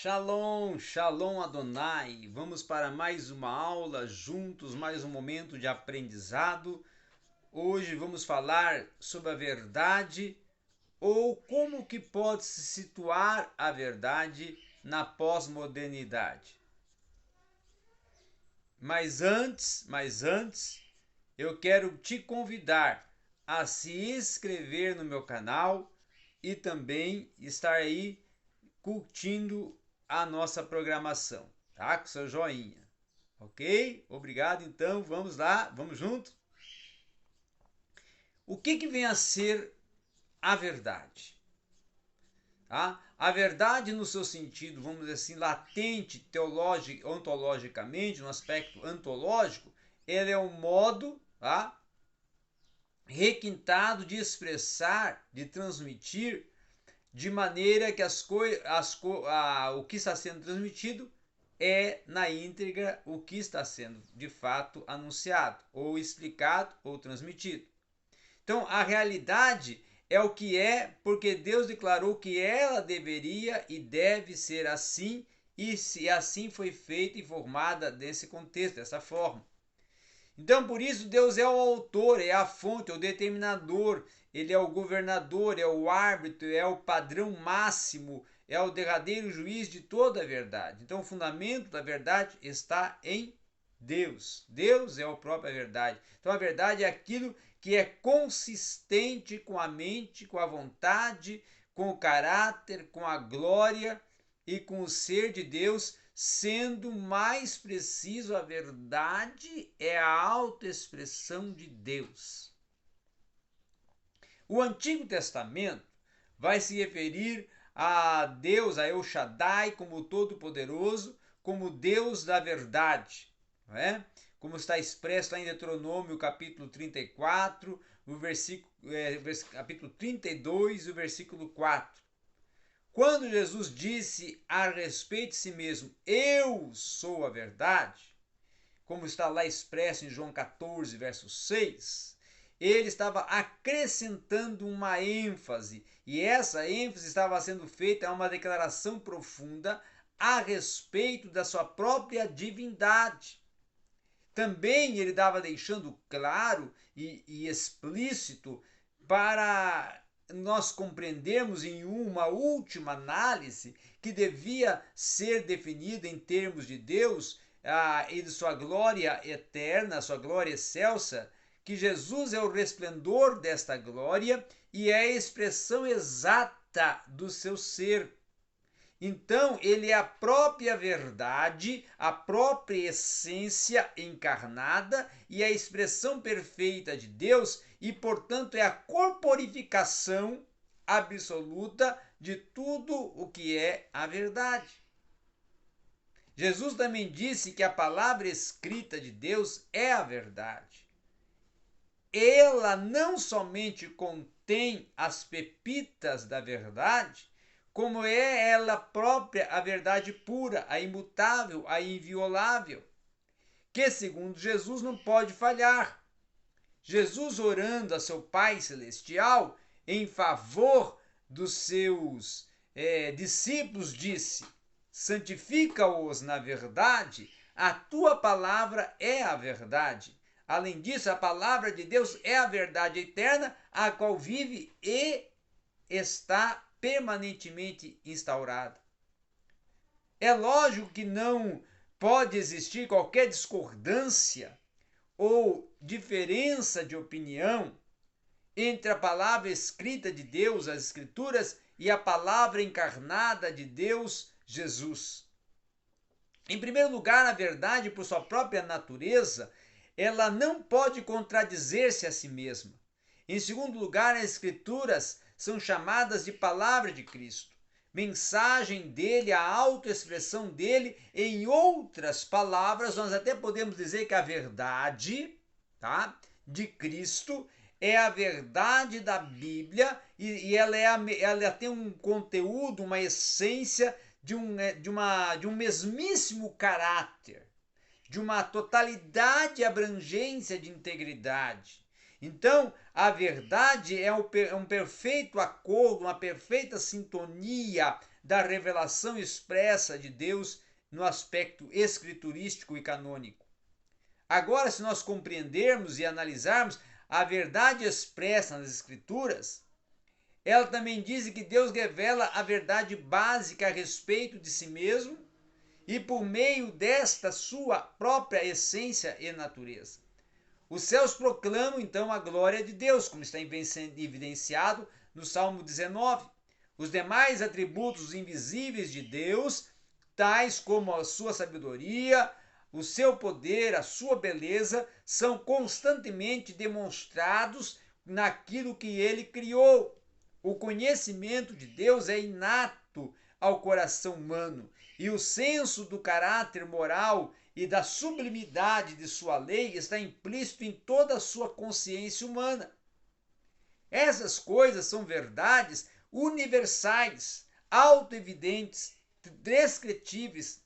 Shalom, Shalom Adonai. Vamos para mais uma aula juntos, mais um momento de aprendizado. Hoje vamos falar sobre a verdade ou como que pode se situar a verdade na pós-modernidade. Mas antes, eu quero te convidar a se inscrever no meu canal e também estar aí curtindo a nossa programação, tá? Com seu joinha, ok? Obrigado, então, vamos lá, vamos junto? O que vem a ser a verdade? Tá? A verdade no seu sentido, vamos dizer assim, latente, teológico, ontologicamente, no aspecto ontológico, ela é um modo, tá? Requintado de expressar, de transmitir, de maneira que o que está sendo transmitido é na íntegra o que está sendo de fato anunciado, ou explicado, ou transmitido. Então, a realidade é o que é, porque Deus declarou que ela deveria e deve ser assim, e se assim foi feita e formada nesse contexto, dessa forma. Então, por isso, Deus é o autor, é a fonte, é o determinador, ele é o governador, é o árbitro, é o padrão máximo, é o derradeiro juiz de toda a verdade. Então, o fundamento da verdade está em Deus. Deus é a própria verdade. Então, a verdade é aquilo que é consistente com a mente, com a vontade, com o caráter, com a glória e com o ser de Deus. Sendo mais preciso, a verdade é a autoexpressão de Deus. O Antigo Testamento vai se referir a Deus, a El Shaddai, como Todo-Poderoso, como Deus da verdade, não é? Como está expresso lá em Deuteronômio capítulo 34, o capítulo 32, o versículo 4. Quando Jesus disse a respeito de si mesmo, eu sou a verdade, como está lá expresso em João 14, verso 6, ele estava acrescentando uma ênfase, e essa ênfase estava sendo feita a uma declaração profunda a respeito da sua própria divindade. Também ele estava deixando claro e explícito para nós compreendermos em uma última análise que devia ser definida em termos de Deus e de sua glória eterna, sua glória excelsa, que Jesus é o resplendor desta glória e é a expressão exata do seu ser. Então, ele é a própria verdade, a própria essência encarnada e a expressão perfeita de Deus e, portanto, é a corporificação absoluta de tudo o que é a verdade. Jesus também disse que a palavra escrita de Deus é a verdade. Ela não somente contém as pepitas da verdade, como é ela própria a verdade pura, a imutável, a inviolável, que segundo Jesus não pode falhar. Jesus orando a seu Pai Celestial em favor dos seus discípulos disse, santifica-os na verdade, a tua palavra é a verdade. Além disso, a palavra de Deus é a verdade eterna, a qual vive e está permanentemente instaurada. É lógico que não pode existir qualquer discordância ou diferença de opinião entre a palavra escrita de Deus, as Escrituras, e a palavra encarnada de Deus, Jesus. Em primeiro lugar, a verdade, por sua própria natureza, ela não pode contradizer-se a si mesma. Em segundo lugar, as Escrituras são chamadas de palavra de Cristo, mensagem dele, a autoexpressão dele. Em outras palavras, nós até podemos dizer que a verdade, tá, de Cristo é a verdade da Bíblia e ela tem um conteúdo, uma essência de um mesmíssimo caráter, de uma totalidade e abrangência de integridade. Então, a verdade é um perfeito acordo, uma perfeita sintonia da revelação expressa de Deus no aspecto escriturístico e canônico. Agora, se nós compreendermos e analisarmos a verdade expressa nas Escrituras, ela também diz que Deus revela a verdade básica a respeito de si mesmo e por meio desta sua própria essência e natureza. Os céus proclamam então a glória de Deus, como está evidenciado no Salmo 19. Os demais atributos invisíveis de Deus, tais como a sua sabedoria, o seu poder, a sua beleza, são constantemente demonstrados naquilo que ele criou. O conhecimento de Deus é inato ao coração humano e o senso do caráter moral e da sublimidade de sua lei está implícito em toda a sua consciência humana. Essas coisas são verdades universais, autoevidentes, descritíveis,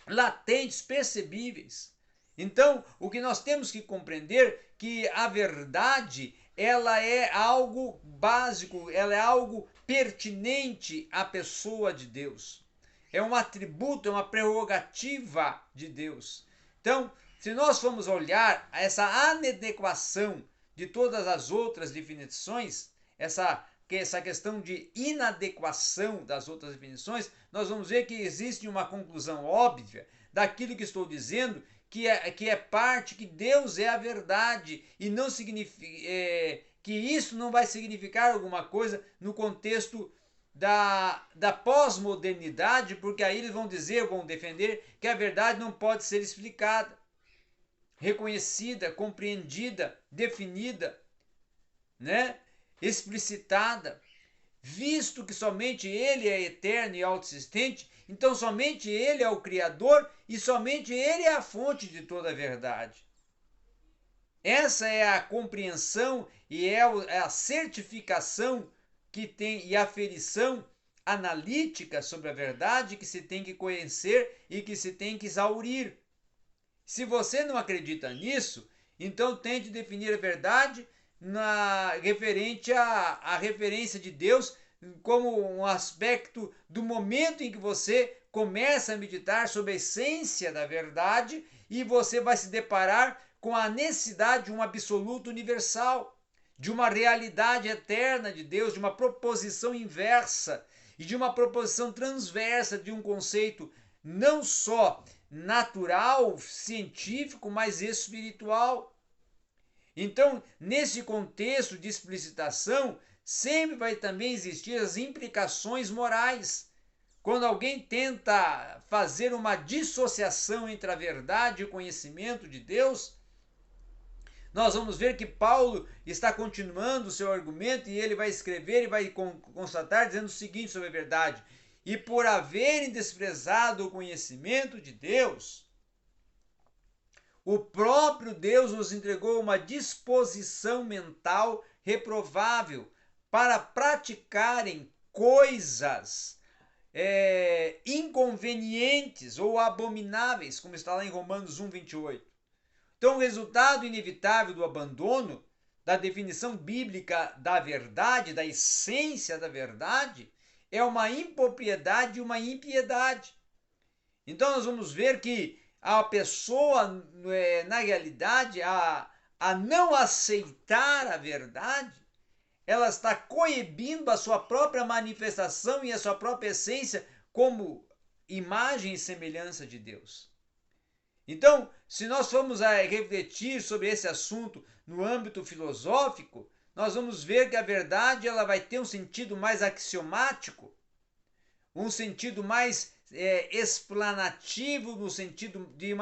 latentes, percebíveis. Então, o que nós temos que compreender que a verdade, ela é algo básico, ela é algo pertinente à pessoa de Deus. É um atributo, é uma prerrogativa de Deus. Então, se nós formos olhar essa inadequação de todas as outras definições, essa questão de inadequação das outras definições, nós vamos ver que existe uma conclusão óbvia daquilo que estou dizendo, que é parte, que Deus é a verdade, e não significa que isso não vai significar alguma coisa no contexto da pós-modernidade, porque aí eles vão dizer, vão defender que a verdade não pode ser explicada, reconhecida, compreendida, definida, né? Explicitada, visto que somente ele é eterno e autossistente, então somente ele é o Criador e somente ele é a fonte de toda a verdade. Essa é a compreensão e é a certificação que tem e a aferição analítica sobre a verdade que se tem que conhecer e que se tem que exaurir. Se você não acredita nisso, então tente definir a verdade referente à referência de Deus como um aspecto do momento em que você começa a meditar sobre a essência da verdade e você vai se deparar com a necessidade de um absoluto universal, de uma realidade eterna de Deus, de uma proposição inversa e de uma proposição transversa de um conceito não só natural, científico, mas espiritual. Então, nesse contexto de explicitação, sempre vai também existir as implicações morais. Quando alguém tenta fazer uma dissociação entre a verdade e o conhecimento de Deus, nós vamos ver que Paulo está continuando o seu argumento e ele vai escrever e vai constatar dizendo o seguinte sobre a verdade: e por haverem desprezado o conhecimento de Deus, o próprio Deus nos entregou uma disposição mental reprovável para praticarem coisas inconvenientes ou abomináveis, como está lá em Romanos 1:28. Então, o resultado inevitável do abandono da definição bíblica da verdade, da essência da verdade, é uma impropriedade e uma impiedade. Então, nós vamos ver que a pessoa, na realidade, a não aceitar a verdade, ela está coibindo a sua própria manifestação e a sua própria essência como imagem e semelhança de Deus. Então, se nós formos a refletir sobre esse assunto no âmbito filosófico, nós vamos ver que a verdade ela vai ter um sentido mais axiomático, um sentido mais explanativo, no sentido de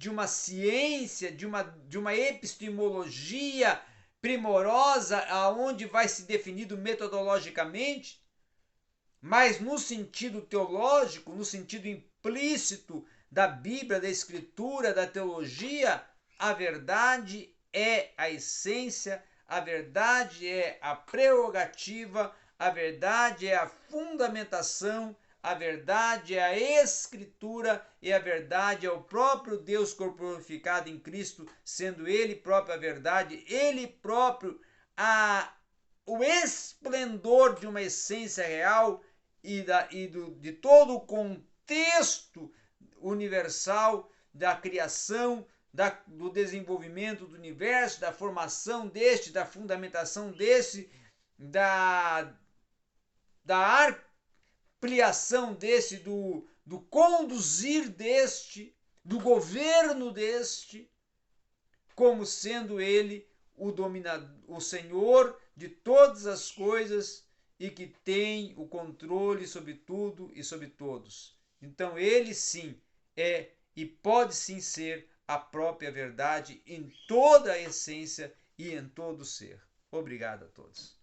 uma ciência, de uma epistemologia primorosa, aonde vai se definido metodologicamente, mas no sentido teológico, no sentido implícito da Bíblia, da Escritura, da teologia, a verdade é a essência, a verdade é a prerrogativa, a verdade é a fundamentação, a verdade é a Escritura e a verdade é o próprio Deus corporificado em Cristo, sendo Ele próprio a verdade, Ele próprio o esplendor de uma essência real de todo o contexto universal da criação, do desenvolvimento do universo, da formação deste, da fundamentação deste, da ampliação deste, do conduzir deste, do governo deste, como sendo ele o dominador, o Senhor de todas as coisas e que tem o controle sobre tudo e sobre todos. Então ele sim é e pode sim ser a própria verdade em toda a essência e em todo o ser. Obrigado a todos.